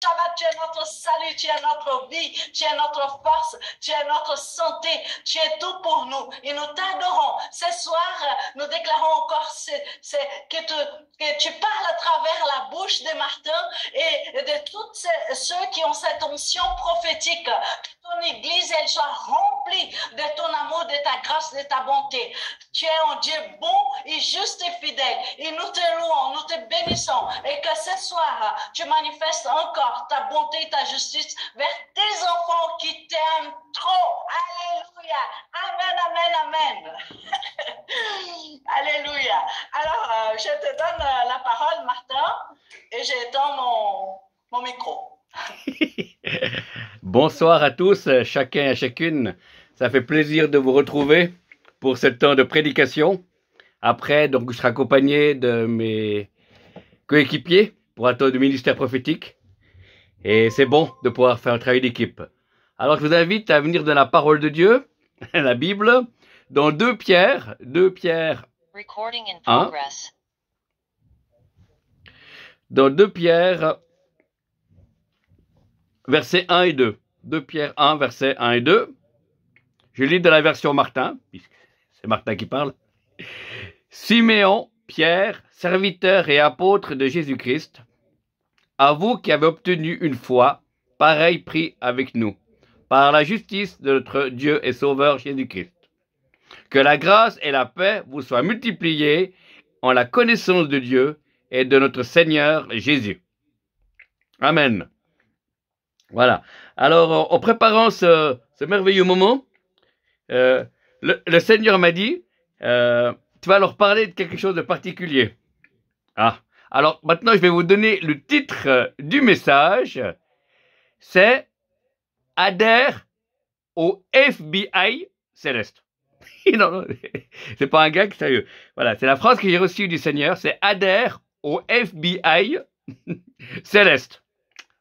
Shabbat, tu es notre salut, tu es notre vie, tu es notre force, tu es notre santé, tu es tout pour nous et nous t'adorons. Ce soir, nous déclarons encore que tu parles à travers la bouche de Martin et de tous ceux qui ont cette onction prophétique. Que ton Église, elle soit remplie de ton amour, de ta grâce, de ta bonté. Tu es un Dieu bon et juste et fidèle. Et nous te louons, nous te bénissons et que ce soir, tu manifestes encore ta bonté et ta justice vers tes enfants qui t'aiment trop. Alléluia. Amen, amen, amen. Alléluia. Alors, je te donne la parole, Martin, et j'étends mon micro. Bonsoir à tous, chacun et chacune. Ça fait plaisir de vous retrouver pour ce temps de prédication. Après, donc, je serai accompagné de mes coéquipiers pour un temps de ministère prophétique. Et c'est bon de pouvoir faire un travail d'équipe. Alors, je vous invite à venir de la parole de Dieu, la Bible, dans 2 Pierre 1. Dans 2 Pierre, versets 1 et 2. 2 Pierre 1, versets 1 et 2. Je lis de la version Martin, puisque c'est Martin qui parle. Siméon, Pierre, serviteur et apôtre de Jésus-Christ, à vous qui avez obtenu une foi, pareil prix avec nous, par la justice de notre Dieu et Sauveur Jésus-Christ. Que la grâce et la paix vous soient multipliées en la connaissance de Dieu et de notre Seigneur Jésus. Amen. Voilà. Alors, en préparant ce merveilleux moment, le Seigneur m'a dit, tu vas leur parler de quelque chose de particulier. Ah. Alors, maintenant, je vais vous donner le titre du message. C'est « Adhère au FBI céleste ». Non, non, c'est pas un gag, sérieux. Voilà, c'est la phrase que j'ai reçue du Seigneur, c'est « Adhère au FBI céleste ».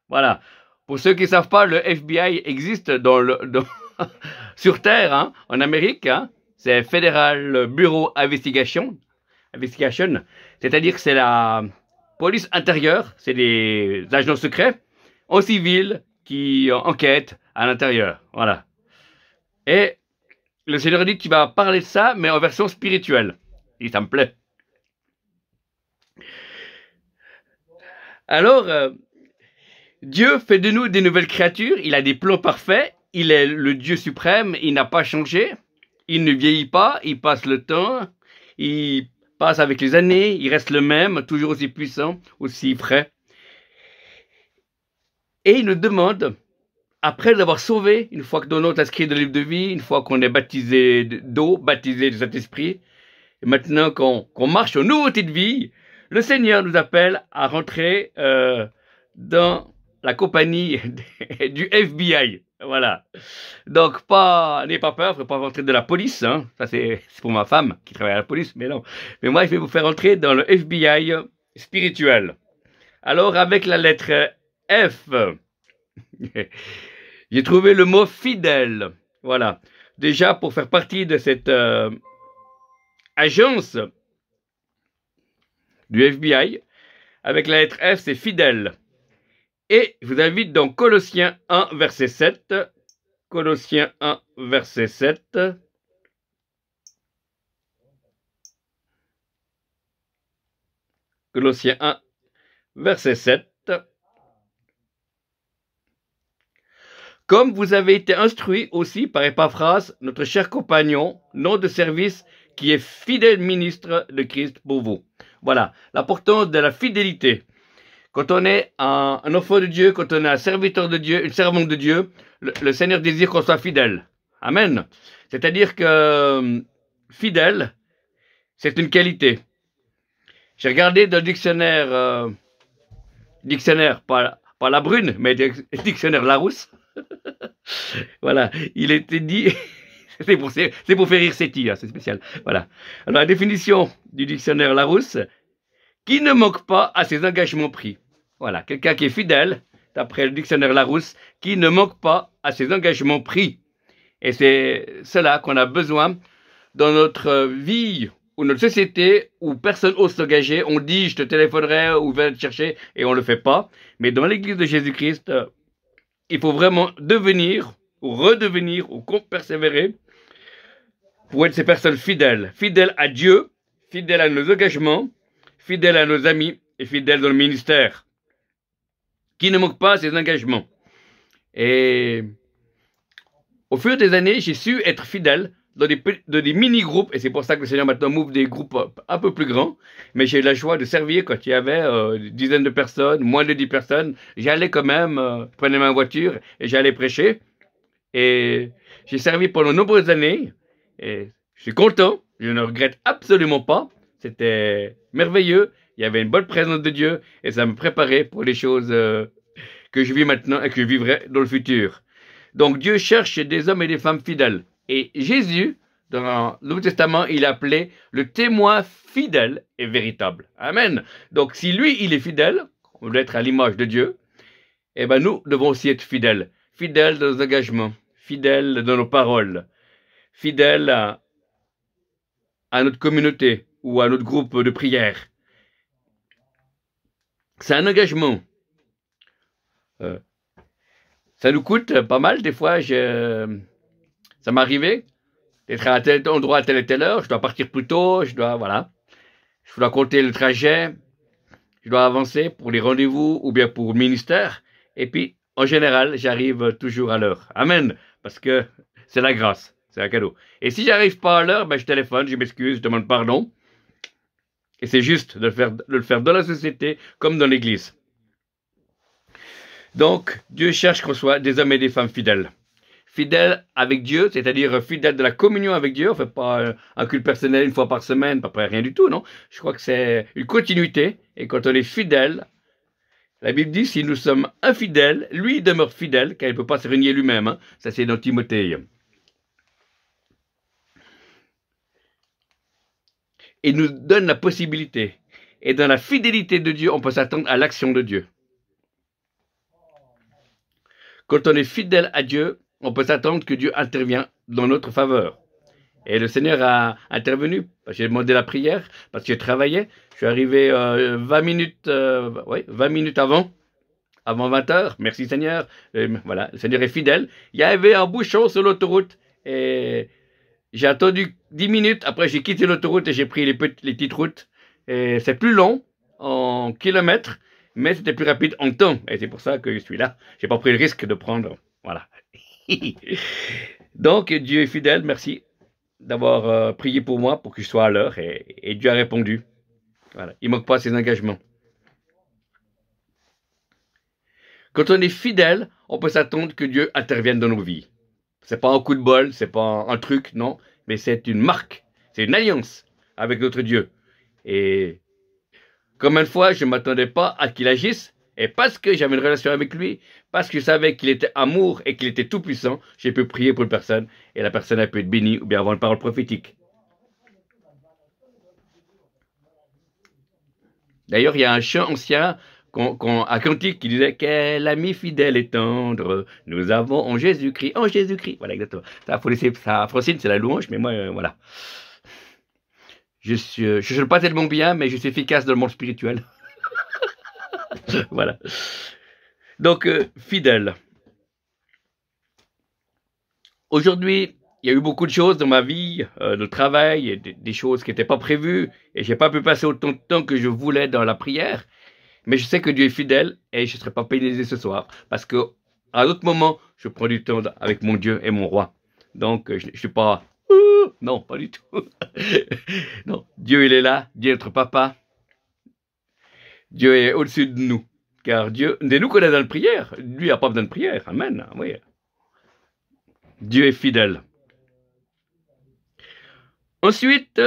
Voilà. Pour ceux qui ne savent pas, le FBI existe sur Terre, hein, en Amérique. Hein, c'est Federal Bureau Investigation. C'est-à-dire que c'est la police intérieure, c'est des agents secrets en civil qui enquêtent à l'intérieur. Voilà. Et le Seigneur dit qu'il va parler de ça, mais en version spirituelle. Et ça me plaît. Alors, Dieu fait de nous des nouvelles créatures, il a des plans parfaits, il est le Dieu suprême, il n'a pas changé, il ne vieillit pas, il passe le temps, il passe avec les années, il reste le même, toujours aussi puissant, aussi frais. Et il nous demande, après l'avoir sauvé, une fois que nos noms sont inscrits dans le livre de vie, une fois qu'on est baptisé d'eau, baptisé du Saint-Esprit, et maintenant qu'on marche en nouveauté de vie, le Seigneur nous appelle à rentrer dans la compagnie du FBI. Voilà. Donc, n'ayez pas peur, il ne faut pas rentrer de la police. Hein. Ça, c'est pour ma femme qui travaille à la police, mais non. Mais moi, je vais vous faire entrer dans le FBI spirituel. Alors, avec la lettre F, j'ai trouvé le mot fidèle. Voilà. Déjà, pour faire partie de cette agence du FBI, avec la lettre F, c'est fidèle. Et je vous invite dans Colossiens 1, verset 7. Colossiens 1, verset 7. Colossiens 1, verset 7. Comme vous avez été instruits aussi par Épaphrase, notre cher compagnon, nom de service, qui est fidèle ministre de Christ pour vous. Voilà, l'importance de la fidélité. Quand on est un enfant de Dieu, quand on est un serviteur de Dieu, une servante de Dieu, le Seigneur désire qu'on soit fidèle. Amen. C'est-à-dire que fidèle, c'est une qualité. J'ai regardé dans le dictionnaire, pas la brune, mais le dictionnaire Larousse. Voilà, il était dit, c'est pour faire rire Séti, hein, c'est spécial. Voilà. Alors la définition du dictionnaire Larousse, qui ne manque pas à ses engagements pris. Voilà, quelqu'un qui est fidèle, d'après le dictionnaire Larousse, qui ne manque pas à ses engagements pris. Et c'est cela qu'on a besoin dans notre vie où notre société, où personne ose s'engager, on dit je te téléphonerai ou viens te chercher et on le fait pas. Mais dans l'église de Jésus-Christ, il faut vraiment devenir ou redevenir ou persévérer pour être ces personnes fidèles. Fidèles à Dieu, fidèles à nos engagements, fidèles à nos amis et fidèles dans le ministère. Qui ne manque pas ses engagements. Et au fur des années, j'ai su être fidèle dans des mini-groupes, et c'est pour ça que le Seigneur maintenant m'ouvre des groupes un peu plus grands, mais j'ai eu la joie de servir quand il y avait une dizaine de personnes, moins de 10 personnes, j'allais quand même, je prenais ma voiture et j'allais prêcher, et j'ai servi pendant de nombreuses années, et je suis content, je ne regrette absolument pas, c'était merveilleux, il y avait une bonne présence de Dieu, et ça me préparait pour les choses que je vis maintenant et que je vivrai dans le futur. Donc Dieu cherche des hommes et des femmes fidèles. Et Jésus, dans le Nouveau Testament, il appelait le témoin fidèle et véritable. Amen. Donc si lui, il est fidèle, on doit être à l'image de Dieu, eh ben nous devons aussi être fidèles. Fidèles dans nos engagements, fidèles dans nos paroles, fidèles à notre communauté ou à notre groupe de prière. C'est un engagement. Ça nous coûte pas mal, des fois, ça m'arrivait d'être à tel endroit à telle et telle heure, je dois partir plus tôt, je dois compter le trajet, je dois avancer pour les rendez-vous ou bien pour le ministère, et puis, en général, j'arrive toujours à l'heure. Amen, parce que c'est la grâce, c'est un cadeau. Et si j'arrive pas à l'heure, ben je téléphone, je m'excuse, je demande pardon, et c'est juste de le faire dans la société comme dans l'église. Donc, Dieu cherche qu'on soit des hommes et des femmes fidèles. Fidèles avec Dieu, c'est-à-dire fidèles de la communion avec Dieu. On ne fait pas un culte personnel une fois par semaine, pas près rien du tout, non. Je crois que c'est une continuité. Et quand on est fidèle, la Bible dit, si nous sommes infidèles, lui demeure fidèle, car il ne peut pas se renier lui-même. Hein. Ça, c'est dans Timothée. Et nous donne la possibilité. Et dans la fidélité de Dieu, on peut s'attendre à l'action de Dieu. Quand on est fidèle à Dieu, on peut s'attendre que Dieu intervient dans notre faveur. Et le Seigneur a intervenu. J'ai demandé la prière parce que je travaillais. Je suis arrivé 20 minutes avant 20 heures. Merci Seigneur. Voilà, le Seigneur est fidèle. Il y avait un bouchon sur l'autoroute et j'ai attendu 10 minutes. Après, j'ai quitté l'autoroute et j'ai pris les petites routes. Et c'est plus long en kilomètres, mais c'était plus rapide en temps. Et c'est pour ça que je suis là. J'ai pas pris le risque de prendre. Voilà. Donc, Dieu est fidèle. Merci d'avoir prié pour moi pour que je sois à l'heure. Et Dieu a répondu. Voilà. Il ne manque pas ses engagements. Quand on est fidèle, on peut s'attendre que Dieu intervienne dans nos vies. C'est pas un coup de bol, c'est pas un truc, non. Mais c'est une marque. C'est une alliance avec notre Dieu. Et comme une fois, je ne m'attendais pas à qu'il agisse, et parce que j'avais une relation avec lui, parce que je savais qu'il était amour et qu'il était tout-puissant, j'ai pu prier pour une personne, et la personne a pu être bénie ou bien avoir une parole prophétique. D'ailleurs, il y a un chant ancien à Cantique qui disait « Quel ami fidèle et tendre nous avons en Jésus-Christ. » En Jésus-Christ. Voilà, exactement. Ça, faut laisser ça. Francine, c'est la louange, mais moi, voilà. Je ne suis pas tellement bien, mais je suis efficace dans le monde spirituel. Voilà. Donc, fidèle. Aujourd'hui, il y a eu beaucoup de choses dans ma vie, de travail, et des choses qui n'étaient pas prévues, et j'ai pas pu passer autant de temps que je voulais dans la prière. Mais je sais que Dieu est fidèle, et je ne serai pas pénalisé ce soir, parce que à d'autres moments, je prends du temps avec mon Dieu et mon roi. Donc, je ne suis pas... non, pas du tout. Non, Dieu, il est là. Dieu est notre papa. Dieu est au-dessus de nous. Car Dieu, c'est nous qu'on est dans la prière. Lui n'a pas besoin de prière. Amen. Oui. Dieu est fidèle. Ensuite,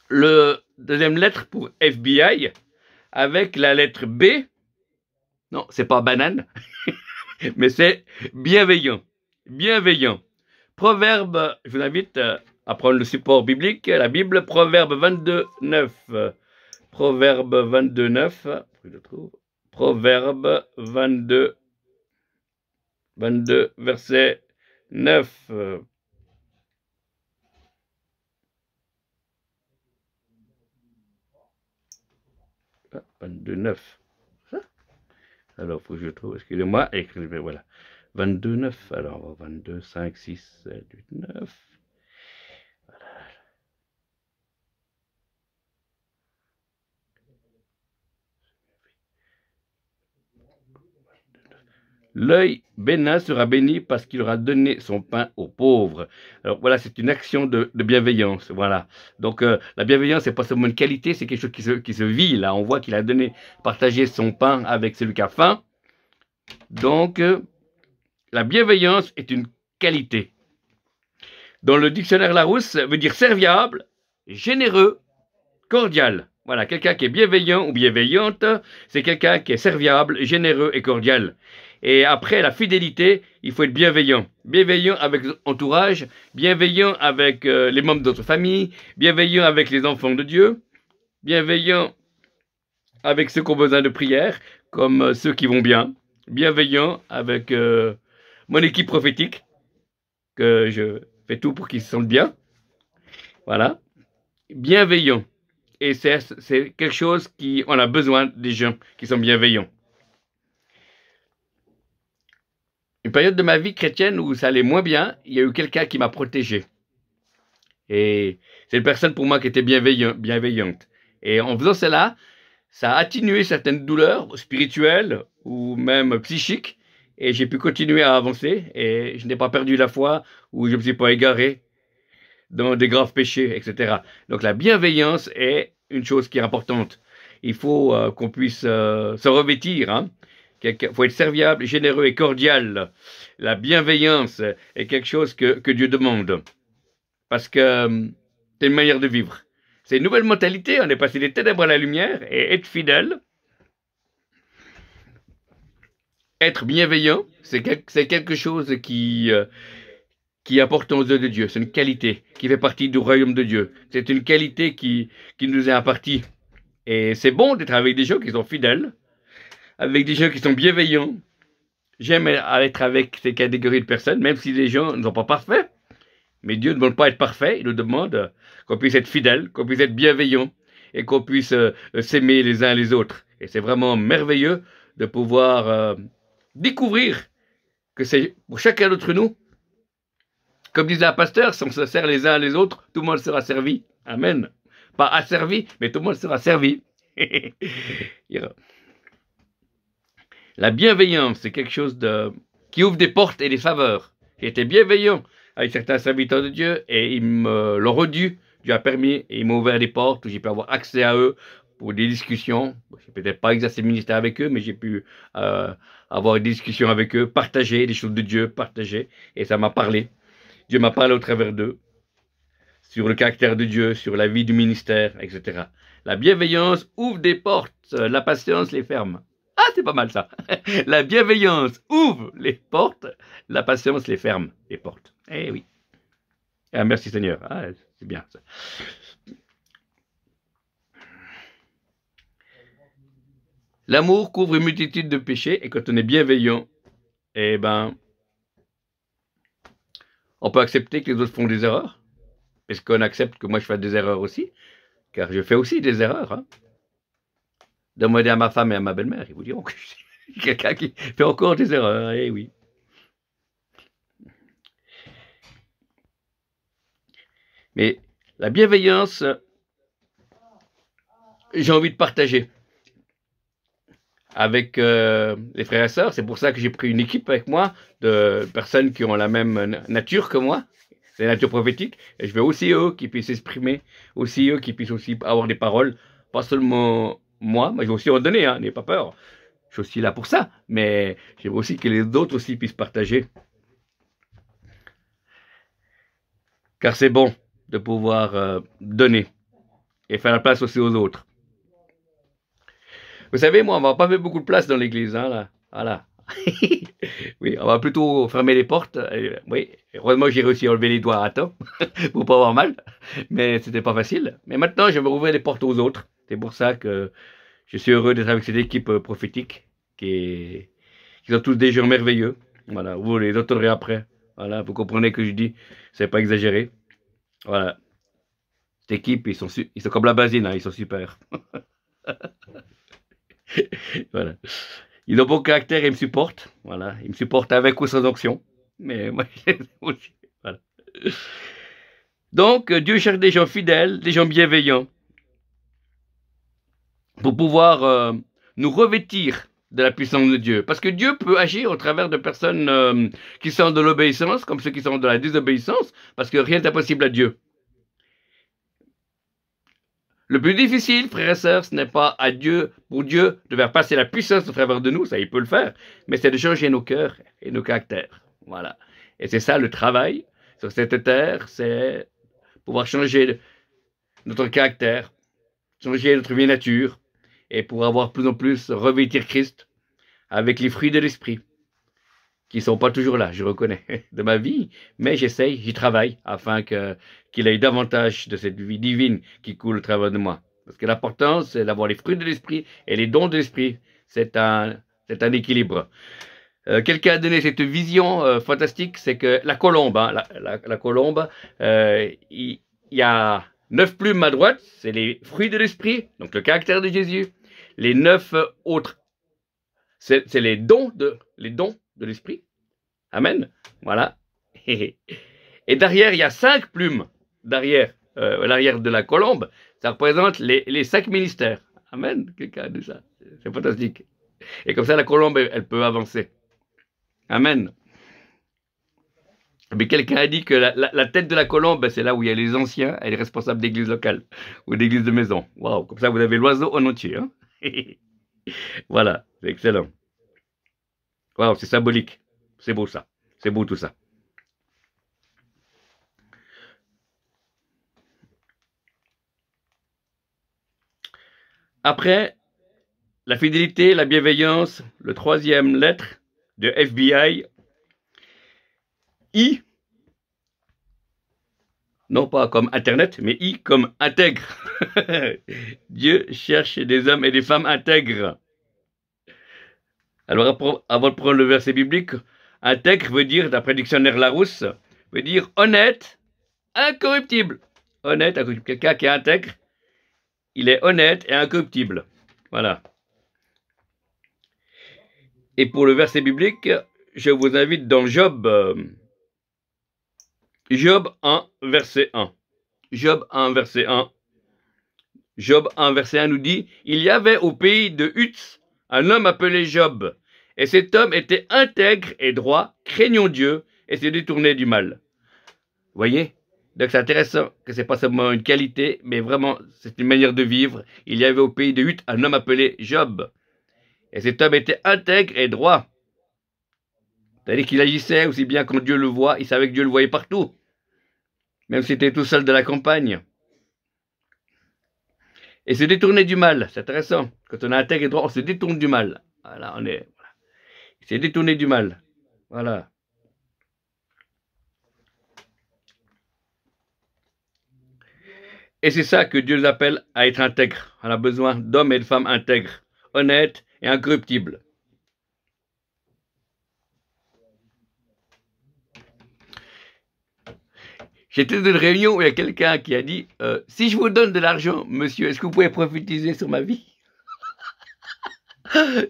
le deuxième lettre pour FBI, avec la lettre B. Non, c'est pas banane, mais c'est bienveillant. Bienveillant. Proverbe, je vous invite à prendre le support biblique, la Bible, Proverbe 22, 9. Proverbe 22, 9. Je trouve. Proverbe 22, verset 9. 22, 9. Ça? Alors, il faut que je trouve, excusez-moi, écrivez, voilà. 22, 9, alors 22, 5, 6, 7, 8, 9. L'œil bénin sera béni parce qu'il aura donné son pain aux pauvres. Alors voilà, c'est une action de bienveillance. Voilà. Donc la bienveillance, c'est pas seulement une qualité, c'est quelque chose qui se vit. Là, on voit qu'il a donné, partagé son pain avec celui qui a faim. Donc la bienveillance est une qualité. Dans le dictionnaire Larousse, ça veut dire serviable, généreux, cordial. Voilà, quelqu'un qui est bienveillant ou bienveillante, c'est quelqu'un qui est serviable, généreux et cordial. Et après, la fidélité, il faut être bienveillant. Bienveillant avec l'entourage, bienveillant avec les membres de notre famille, bienveillant avec les enfants de Dieu, bienveillant avec ceux qui ont besoin de prière, comme ceux qui vont bien, bienveillant avec mon équipe prophétique, que je fais tout pour qu'ils se sentent bien. Voilà. Bienveillant. Et c'est quelque chose on a besoin des gens qui sont bienveillants. Une période de ma vie chrétienne où ça allait moins bien, il y a eu quelqu'un qui m'a protégé. Et c'est une personne pour moi qui était bienveillante. Et en faisant cela, ça a atténué certaines douleurs spirituelles ou même psychiques. Et j'ai pu continuer à avancer. Et je n'ai pas perdu la foi ou je ne me suis pas égaré dans des graves péchés, etc. Donc la bienveillance est une chose qui est importante. Il faut qu'on puisse se revêtir. Hein. Il faut être serviable, généreux et cordial. La bienveillance est quelque chose que Dieu demande. Parce que c'est une manière de vivre. C'est une nouvelle mentalité. On est passé des ténèbres à la lumière et être fidèle. Être bienveillant, c'est quelque chose qui est important aux yeux de Dieu. C'est une qualité qui fait partie du royaume de Dieu. C'est une qualité qui nous est impartie. Et c'est bon d'être avec des gens qui sont fidèles, avec des gens qui sont bienveillants. J'aime être avec ces catégories de personnes, même si les gens ne sont pas parfaits. Mais Dieu ne demande pas être parfait, il nous demande qu'on puisse être fidèle, qu'on puisse être bienveillant et qu'on puisse s'aimer les uns les autres. Et c'est vraiment merveilleux de pouvoir découvrir que c'est pour chacun d'entre nous. Comme disait un pasteur, si on se sert les uns les autres, tout le monde sera servi. Amen. Pas asservi, mais tout le monde sera servi. La bienveillance, c'est quelque chose qui ouvre des portes et des faveurs. J'ai été bienveillant avec certains serviteurs de Dieu et ils me l'ont rendu. Dieu a permis et ils m'ont ouvert des portes où j'ai pu avoir accès à eux pour des discussions. Je n'ai peut-être pas exercé le ministère avec eux, mais j'ai pu avoir des discussions avec eux, partager des choses de Dieu, partager. Et ça m'a parlé. Dieu m'a parlé au travers d'eux, sur le caractère de Dieu, sur la vie du ministère, etc. La bienveillance ouvre des portes, la patience les ferme. Ah, c'est pas mal ça. La bienveillance ouvre les portes, la patience les ferme, les portes. Eh oui. Ah, merci Seigneur. Ah, c'est bien ça. L'amour couvre une multitude de péchés et quand on est bienveillant, eh ben, on peut accepter que les autres font des erreurs. Est-ce qu'on accepte que moi je fasse des erreurs aussi? Car je fais aussi des erreurs. Hein. Demandez à ma femme et à ma belle-mère, ils vous diront que je suis quelqu'un qui fait encore des erreurs. Eh oui. Mais la bienveillance, j'ai envie de partager avec les frères et sœurs. C'est pour ça que j'ai pris une équipe avec moi de personnes qui ont la même nature que moi. C'est la nature prophétique. Et je veux aussi eux qui puissent s'exprimer, aussi eux qui puissent aussi avoir des paroles, pas seulement moi, mais je vais aussi en donner, hein, n'ayez pas peur. Je suis aussi là pour ça, mais j'aimerais aussi que les autres aussi puissent partager. Car c'est bon de pouvoir donner et faire la place aussi aux autres. Vous savez, moi, on va pas mettre beaucoup de place dans l'église, hein, là. Voilà. Oui, on va plutôt fermer les portes. Oui, heureusement, j'ai réussi à enlever les doigts à temps pour pas avoir mal, mais c'était pas facile. Mais maintenant, je vais ouvrir les portes aux autres. C'est pour ça que je suis heureux d'être avec cette équipe prophétique qui sont tous des gens merveilleux. Voilà, vous les entendrez après. Voilà, vous comprenez que je dis, c'est pas exagéré. Voilà. Cette équipe, ils sont comme la basine, hein, ils sont super. Voilà. Ils ont bon caractère et ils me supportent. Voilà. Ils me supportent avec ou sans onction. Mais moi, je les aime aussi. Voilà. Donc, Dieu cherche des gens fidèles, des gens bienveillants, pour pouvoir nous revêtir de la puissance de Dieu. Parce que Dieu peut agir au travers de personnes qui sont de l'obéissance, comme ceux qui sont de la désobéissance, parce que rien n'est impossible à Dieu. Le plus difficile, frères et sœurs, ce n'est pas à Dieu, pour Dieu, de faire passer la puissance au travers de nous, ça il peut le faire, mais c'est de changer nos cœurs et nos caractères. Voilà. Et c'est ça le travail sur cette terre, c'est pouvoir changer notre caractère, changer notre vie nature, et pour avoir plus en plus revêtir Christ avec les fruits de l'esprit, qui ne sont pas toujours là, je reconnais, de ma vie, mais j'essaye, j'y travaille, afin qu'il ait davantage de cette vie divine qui coule au travers de moi. Parce que l'important, c'est d'avoir les fruits de l'esprit et les dons de l'esprit. C'est un équilibre. Quelqu'un a donné cette vision fantastique, c'est que la colombe, la colombe, il y a 9 plumes à droite, c'est les fruits de l'esprit, donc le caractère de Jésus. Les 9 autres, c'est les dons de l'esprit. Amen. Voilà. Et derrière, il y a 5 plumes. Derrière, l'arrière de la colombe, ça représente les 5 ministères. Amen. Quelqu'un a dit ça. C'est fantastique. Et comme ça, la colombe, elle peut avancer. Amen. Mais quelqu'un a dit que la tête de la colombe, c'est là où il y a les anciens et les responsables d'église locale ou d'église de maison. Waouh, comme ça, vous avez l'oiseau en entier. Hein. Voilà, c'est excellent. Waouh, c'est symbolique. C'est beau ça. C'est beau tout ça. Après, la fidélité, la bienveillance, le 3e lettre de FBI, I, non pas comme Internet, mais I comme intègre. Dieu cherche des hommes et des femmes intègres. Alors, avant de prendre le verset biblique, intègre veut dire, d'après le dictionnaire Larousse, veut dire honnête, incorruptible. Honnête, incorruptible. Quelqu'un qui est intègre, il est honnête et incorruptible. Voilà. Et pour le verset biblique, je vous invite dans Job 1, verset 1. Job 1, verset 1. Job 1, verset 1 nous dit « Il y avait au pays de Uz un homme appelé Job, et cet homme était intègre et droit, craignant Dieu, et se détournait du mal. » Vous voyez? Donc c'est intéressant que ce n'est pas seulement une qualité, mais vraiment c'est une manière de vivre. Il y avait au pays de Uz un homme appelé Job, et cet homme était intègre et droit. C'est-à-dire qu'il agissait aussi bien quand Dieu le voit, il savait que Dieu le voyait partout, même s'il était tout seul de la campagne. Et se détourner du mal, c'est intéressant. Quand on est intègre et droit, on se détourne du mal. Voilà, voilà. Il s'est détourné du mal. Voilà. Et c'est ça que Dieu nous appelle à être intègre. On a besoin d'hommes et de femmes intègres, honnêtes et incorruptibles. J'étais dans une réunion où il y a quelqu'un qui a dit si je vous donne de l'argent, monsieur, est-ce que vous pouvez prophétiser sur ma vie?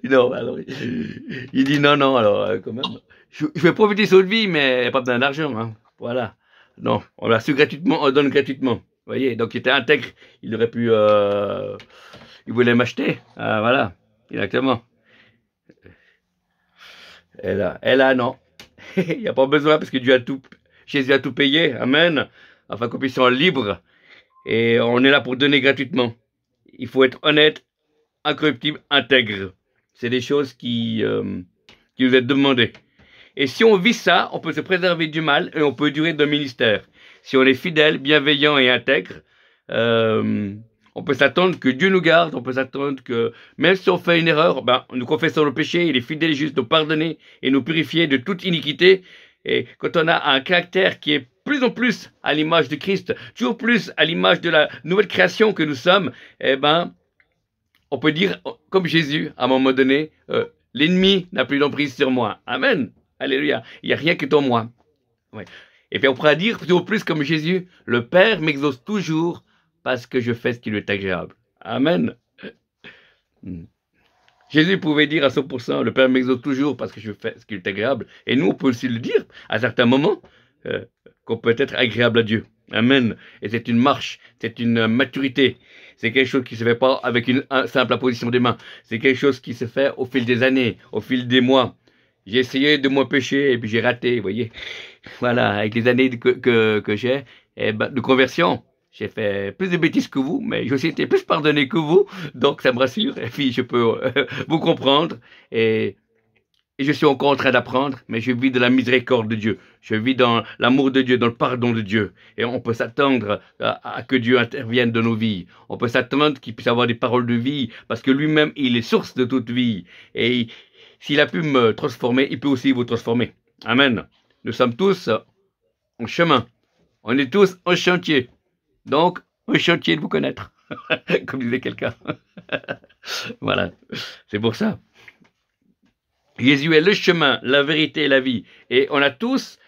Non, alors, il dit non, alors, quand même. Je vais prophétiser sur votre vie, mais pas besoin d'argent. Hein. Voilà. Non, on l'a su gratuitement, on donne gratuitement. Vous voyez, donc il était intègre. Il aurait pu. Il voulait m'acheter. Voilà, exactement. Et là, non. Il n'y a pas besoin parce que Dieu a tout. Jésus a tout payé, amen, afin qu'on puisse être libre. Et on est là pour donner gratuitement. Il faut être honnête, incorruptible, intègre. C'est des choses qui nous est demandées. Et si on vit ça, on peut se préserver du mal et on peut durer dans le ministère. Si on est fidèle, bienveillant et intègre, on peut s'attendre que Dieu nous garde, on peut s'attendre que même si on fait une erreur, nous confessons le péché, il est fidèle et juste nous pardonner et nous purifier de toute iniquité. Et quand on a un caractère qui est plus en plus à l'image de Christ, toujours plus à l'image de la nouvelle création que nous sommes, on peut dire, comme Jésus, à un moment donné, l'ennemi n'a plus d'emprise sur moi. Amen. Alléluia. Il n'y a rien qui est en moi. Ouais. Et puis on pourra dire toujours plus comme Jésus, le Père m'exauce toujours parce que je fais ce qui lui est agréable. Amen. Jésus pouvait dire à 100%, le Père m'exauce toujours parce que je fais ce qui est agréable. Et nous, on peut aussi le dire à certains moments, qu'on peut être agréable à Dieu. Amen. Et c'est une marche, c'est une maturité. C'est quelque chose qui se fait pas avec une simple apposition des mains. C'est quelque chose qui se fait au fil des années, au fil des mois. J'ai essayé de moins pécher et puis j'ai raté, vous voyez. Voilà, avec les années que j'ai, de conversion, j'ai fait plus de bêtises que vous, mais j'ai aussi été plus pardonné que vous, donc ça me rassure. Et puis je peux vous comprendre et je suis encore en train d'apprendre, mais je vis de la miséricorde de Dieu. Je vis dans l'amour de Dieu, dans le pardon de Dieu. Et on peut s'attendre à que Dieu intervienne dans nos vies. On peut s'attendre qu'il puisse avoir des paroles de vie, parce que lui-même, il est source de toute vie. Et s'il a pu me transformer, il peut aussi vous transformer. Amen. Nous sommes tous en chemin. On est tous en chantier. Donc, un chantier de vous connaître. Comme disait quelqu'un. Voilà. C'est pour ça. Jésus est le chemin, la vérité et la vie. Et on est tous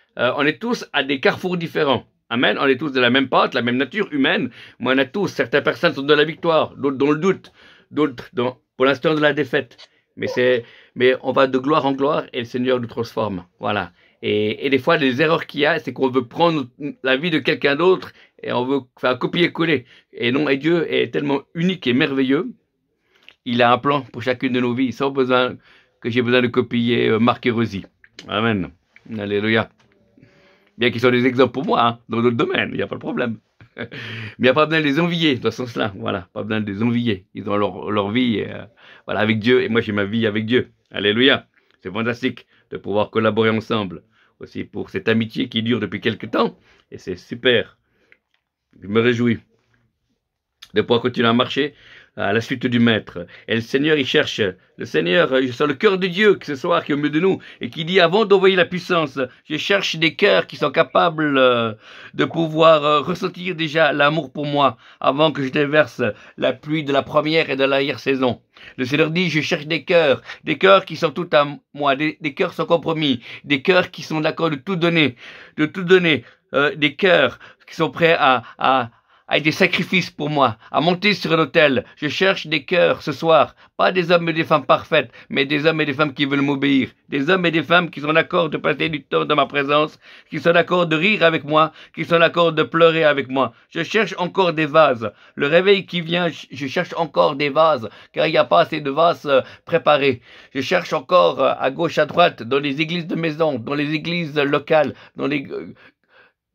à des carrefours différents. Amen. On est tous de la même pâte, la même nature humaine. Mais on a tous, certaines personnes sont dans la victoire, d'autres dans le doute, d'autres pour l'instant dans la défaite. Mais on va de gloire en gloire et le Seigneur nous transforme. Voilà. Et des fois, les erreurs qu'il y a, c'est qu'on veut prendre la vie de quelqu'un d'autre et on veut faire un copier-coller. Et non, et Dieu est tellement unique et merveilleux. Il a un plan pour chacune de nos vies, sans besoin que j'ai besoin de copier Marc et Rosie. Amen. Alléluia. Bien qu'ils soient des exemples pour moi, hein, dans d'autres domaines, il n'y a pas de problème. Mais il n'y a pas besoin de les envier, dans ce sens-là. Voilà, pas besoin de les envier. Ils ont leur vie voilà, avec Dieu, et moi j'ai ma vie avec Dieu. Alléluia. C'est fantastique de pouvoir collaborer ensemble. Aussi pour cette amitié qui dure depuis quelque temps. Et c'est super. Je me réjouis de pouvoir continuer à marcher à la suite du Maître. Et le Seigneur, il cherche. Le Seigneur, sur le cœur de Dieu, ce soir, qui est au milieu de nous, et qui dit, avant d'envoyer la puissance, je cherche des cœurs qui sont capables de pouvoir ressentir déjà l'amour pour moi, avant que je déverse la pluie de la première et de l'arrière-saison. Le Seigneur dit, je cherche des cœurs qui sont tout à moi, des cœurs sans compromis, des cœurs qui sont d'accord de tout donner, des cœurs qui sont prêts à des sacrifices pour moi, à monter sur l'autel. Je cherche des cœurs ce soir, pas des hommes et des femmes parfaites, mais des hommes et des femmes qui veulent m'obéir, des hommes et des femmes qui sont d'accord de passer du temps dans ma présence, qui sont d'accord de rire avec moi, qui sont d'accord de pleurer avec moi. Je cherche encore des vases. Le réveil qui vient, je cherche encore des vases, car il n'y a pas assez de vases préparés. Je cherche encore à gauche, à droite, dans les églises de maison, dans les églises locales,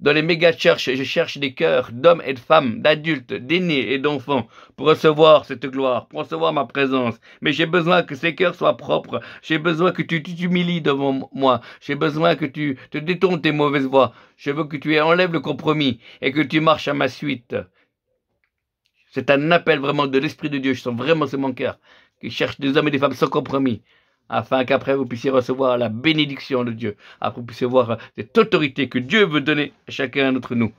dans les méga-churches, je cherche des cœurs d'hommes et de femmes, d'adultes, d'aînés et d'enfants pour recevoir cette gloire, pour recevoir ma présence. Mais j'ai besoin que ces cœurs soient propres. J'ai besoin que tu t'humilies devant moi. J'ai besoin que tu te détournes tes mauvaises voies. Je veux que tu enlèves le compromis et que tu marches à ma suite. C'est un appel vraiment de l'Esprit de Dieu. Je sens vraiment c'est mon cœur qui cherche des hommes et des femmes sans compromis, afin qu'après vous puissiez recevoir la bénédiction de Dieu, après vous puissiez voir cette autorité que Dieu veut donner à chacun d'entre nous,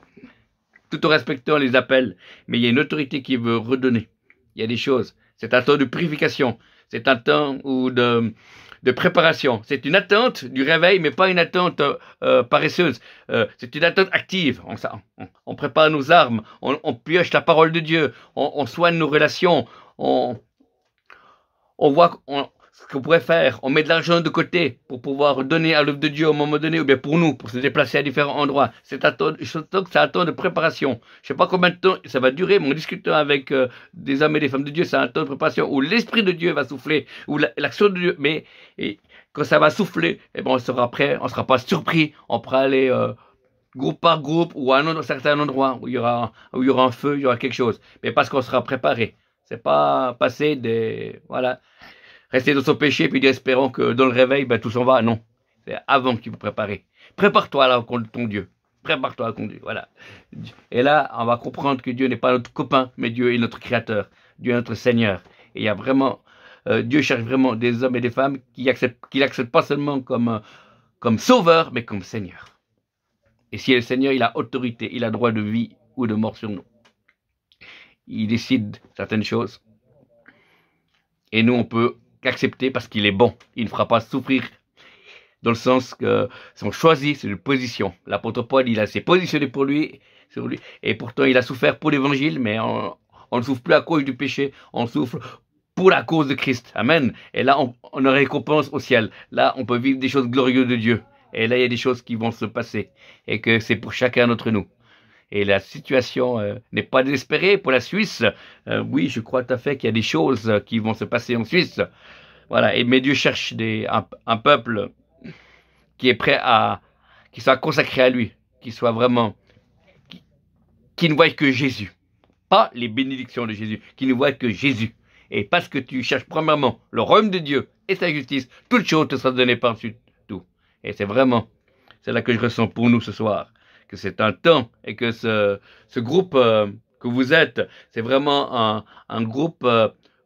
tout en respectant les appels, mais il y a une autorité qui veut redonner. Il y a des choses, c'est un temps de purification, c'est un temps de préparation, c'est une attente du réveil, mais pas une attente paresseuse, c'est une attente active. On prépare nos armes, on pioche la parole de Dieu, on soigne nos relations, on voit ce qu'on pourrait faire, on met de l'argent de côté pour pouvoir donner à l'œuvre de Dieu au moment donné, ou bien pour nous, pour se déplacer à différents endroits. C'est un temps de préparation. Je ne sais pas combien de temps ça va durer, mais en discutant avec des hommes et des femmes de Dieu, c'est un temps de préparation où l'Esprit de Dieu va souffler, où l'action de Dieu, mais quand ça va souffler, eh ben on sera prêt, on ne sera pas surpris, on pourra aller groupe par groupe ou à un certain endroit où il y aura un feu, il y aura quelque chose, mais parce qu'on sera préparé. C'est pas passer rester dans son péché puis espérant que dans le réveil, tout s'en va. Non. C'est avant qu'il faut préparer. Prépare-toi là contre ton Dieu. Prépare-toi à conduire. Voilà. Et là, on va comprendre que Dieu n'est pas notre copain, mais Dieu est notre créateur. Dieu est notre Seigneur. Et il y a vraiment, Dieu cherche vraiment des hommes et des femmes qui l'acceptent pas seulement comme sauveur, mais comme Seigneur. Et si le Seigneur, il a autorité, il a droit de vie ou de mort sur nous. Il décide certaines choses. Et nous, on peut qu'accepter parce qu'il est bon. Il ne fera pas souffrir dans le sens que si on choisit, c'est une position. L'apôtre Paul, il s'est positionné sur lui, et pourtant il a souffert pour l'évangile, mais on ne souffre plus à cause du péché, on souffre pour la cause de Christ. Amen. Et là, on a récompense au ciel. Là, on peut vivre des choses glorieuses de Dieu. Et là, il y a des choses qui vont se passer. Et que c'est pour chacun d'entre nous. Et la situation n'est pas désespérée pour la Suisse. Oui, je crois tout à fait qu'il y a des choses qui vont se passer en Suisse. Voilà. Mais Dieu cherche un peuple qui est prêt qui soit consacré à lui, qui soit vraiment, qui ne voit que Jésus. Pas les bénédictions de Jésus, qui ne voit que Jésus. Et parce que tu cherches premièrement le royaume de Dieu et sa justice, toute chose te sera donnée par-dessus tout. Et c'est là que je ressens pour nous ce soir, que c'est un temps et que ce groupe que vous êtes, c'est vraiment un groupe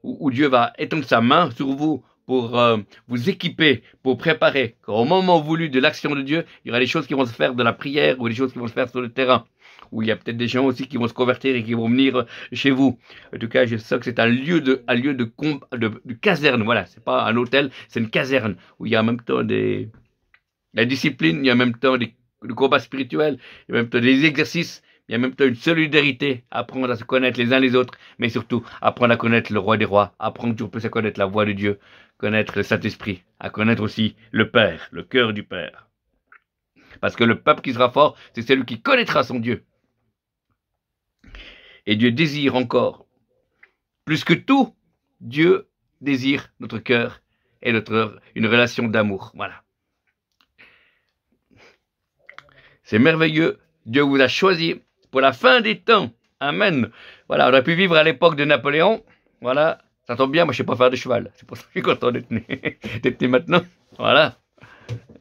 où Dieu va étendre sa main sur vous pour vous équiper, pour préparer qu'au moment voulu de l'action de Dieu, il y aura des choses qui vont se faire de la prière ou des choses qui vont se faire sur le terrain, où il y a peut-être des gens aussi qui vont se convertir et qui vont venir chez vous. En tout cas, je sais que c'est un lieu de caserne, voilà, c'est pas un hôtel, c'est une caserne, où il y a en même temps la discipline, il y a en même temps le combat spirituel, il y a en même temps des exercices, il y a en même temps une solidarité, apprendre à se connaître les uns les autres, mais surtout apprendre à connaître le roi des rois, apprendre toujours plus à connaître la voix de Dieu, connaître le Saint-Esprit, à connaître aussi le Père, le cœur du Père. Parce que le peuple qui sera fort, c'est celui qui connaîtra son Dieu. Et Dieu désire encore, plus que tout, Dieu désire notre cœur et une relation d'amour. Voilà. C'est merveilleux. Dieu vous a choisi pour la fin des temps. Amen. Voilà, on a pu vivre à l'époque de Napoléon. Voilà, ça tombe bien, moi je ne sais pas faire de cheval. C'est pour ça que je suis content d'être né maintenant. Voilà.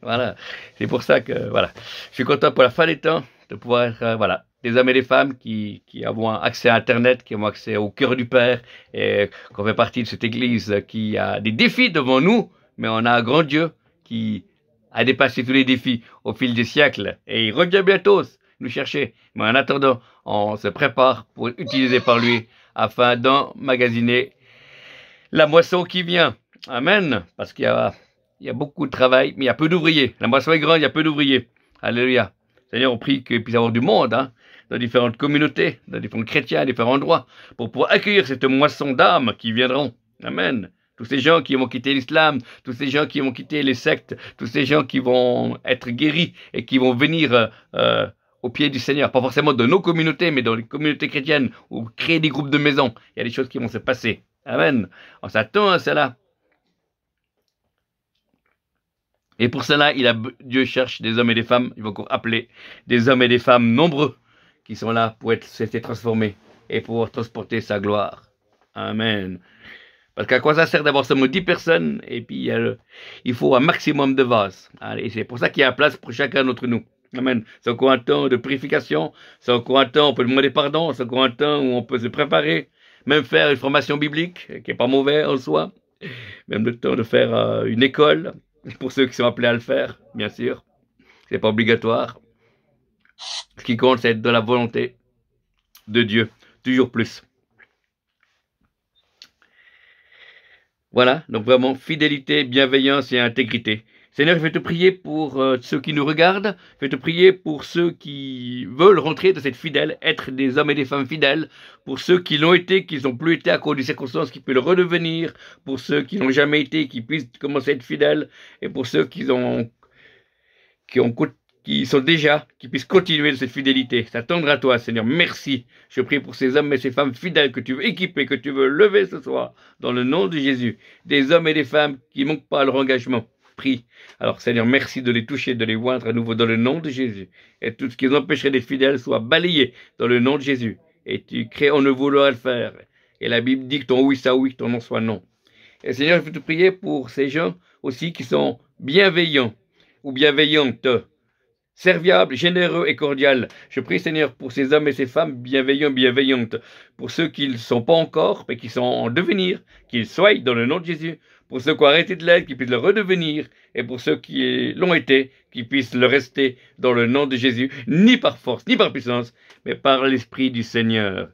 Voilà. C'est pour ça que, voilà. Je suis content pour la fin des temps de pouvoir être, voilà, des hommes et des femmes qui avons accès à Internet, qui ont accès au cœur du Père, et qu'on fait partie de cette Église qui a des défis devant nous, mais on a un grand Dieu qui a dépassé tous les défis au fil des siècles, et il revient bientôt nous chercher. Mais en attendant, on se prépare pour être utilisé par lui afin d'emmagasiner la moisson qui vient. Amen. Parce qu'il y a beaucoup de travail, mais il y a peu d'ouvriers. La moisson est grande, il y a peu d'ouvriers. Alléluia. Seigneur, on prie qu'il puisse y avoir du monde, dans différentes communautés, dans différents chrétiens, à différents endroits, pour pouvoir accueillir cette moisson d'âmes qui viendront. Amen. Tous ces gens qui vont quitter l'islam, tous ces gens qui vont quitter les sectes, tous ces gens qui vont être guéris et qui vont venir au pied du Seigneur. Pas forcément dans nos communautés, mais dans les communautés chrétiennes, ou créer des groupes de maisons. Il y a des choses qui vont se passer. Amen. On s'attend à cela. Et pour cela, Dieu cherche des hommes et des femmes, il va encore appeler des hommes et des femmes nombreux qui sont là pour être transformés et pour transporter sa gloire. Amen. Parce qu'à quoi ça sert d'avoir seulement 10 personnes et puis il faut un maximum de vases. Et c'est pour ça qu'il y a place pour chacun d'entre nous. Amen. C'est encore un temps de purification, c'est encore un temps où on peut demander pardon, c'est encore un temps où on peut se préparer, même faire une formation biblique, qui n'est pas mauvais en soi, même le temps de faire une école, pour ceux qui sont appelés à le faire, bien sûr. C'est pas obligatoire. Ce qui compte, c'est être dans la volonté de Dieu, toujours plus. Voilà, donc vraiment, fidélité, bienveillance et intégrité. Seigneur, je vais te prier pour ceux qui nous regardent, je vais te prier pour ceux qui veulent rentrer dans cette fidèle, être des hommes et des femmes fidèles, pour ceux qui l'ont été, qui n'ont plus été à cause des circonstances, qui peuvent le redevenir, pour ceux qui n'ont jamais été, qui puissent commencer à être fidèles, et pour ceux qui sont déjà, qui puissent continuer de cette fidélité. S'attendre à toi, Seigneur. Merci. Je prie pour ces hommes et ces femmes fidèles que tu veux équiper, que tu veux lever ce soir, dans le nom de Jésus. Des hommes et des femmes qui ne manquent pas à leur engagement. Prie. Alors, Seigneur, merci de les toucher, de les oindre à nouveau dans le nom de Jésus. Et tout ce qui les empêcherait d'être fidèles soit balayé dans le nom de Jésus. Et tu crées en eux vouloir le faire. Et la Bible dit que ton oui soit oui, que ton non soit non. Et Seigneur, je veux te prier pour ces gens aussi qui sont bienveillants ou bienveillantes, serviables, généreux et cordiales. Je prie, Seigneur, pour ces hommes et ces femmes bienveillants, bienveillantes, pour ceux qui ne sont pas encore, mais qui sont en devenir, qu'ils soient dans le nom de Jésus, pour ceux qui ont arrêté de l'être, qu'ils puissent le redevenir, et pour ceux qui l'ont été, qu'ils puissent le rester dans le nom de Jésus, ni par force, ni par puissance, mais par l'Esprit du Seigneur.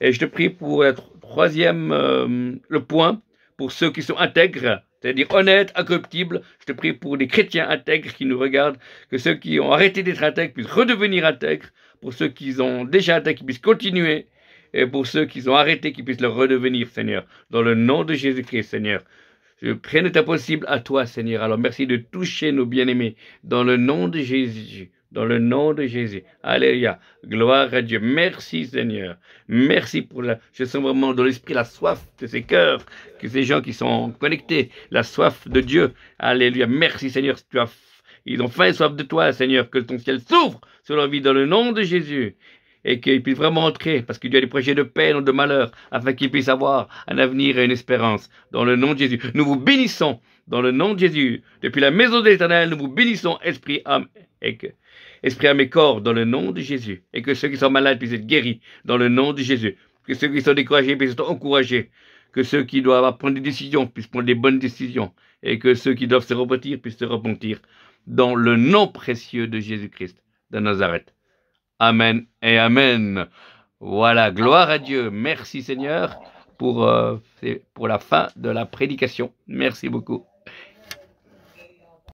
Et je te prie pour le troisième, le point, pour ceux qui sont intègres, c'est-à-dire honnêtes, incorruptibles. Je te prie pour des chrétiens intègres qui nous regardent, que ceux qui ont arrêté d'être intègres puissent redevenir intègres, pour ceux qui ont déjà intègres, qui puissent continuer et pour ceux qui sont arrêtés, qu'ils puissent leur redevenir, Seigneur. Dans le nom de Jésus-Christ, Seigneur. Je prie de possible à toi, Seigneur. Alors merci de toucher nos bien-aimés. Dans le nom de Jésus. Dans le nom de Jésus. Alléluia. Gloire à Dieu. Merci, Seigneur. Merci pour je sens vraiment dans l'esprit la soif de ces cœurs, que ces gens qui sont connectés, la soif de Dieu. Alléluia. Merci, Seigneur. Ils ont faim et soif de toi, Seigneur. Que ton ciel s'ouvre sur leur vie dans le nom de Jésus. Et qu'ils puissent vraiment entrer, parce que Dieu a des projets de paix, non de malheur, afin qu'ils puissent avoir un avenir et une espérance. Dans le nom de Jésus. Nous vous bénissons. Dans le nom de Jésus. Depuis la maison de l'Éternel, nous vous bénissons, esprit, âme esprit, âme et corps, dans le nom de Jésus. Et que ceux qui sont malades puissent être guéris, dans le nom de Jésus. Que ceux qui sont découragés puissent être encouragés. Que ceux qui doivent prendre des décisions puissent prendre des bonnes décisions. Et que ceux qui doivent se repentir puissent se repentir. Dans le nom précieux de Jésus-Christ de Nazareth. Amen et Amen. Voilà, gloire à Dieu. Merci Seigneur pour la fin de la prédication. Merci beaucoup.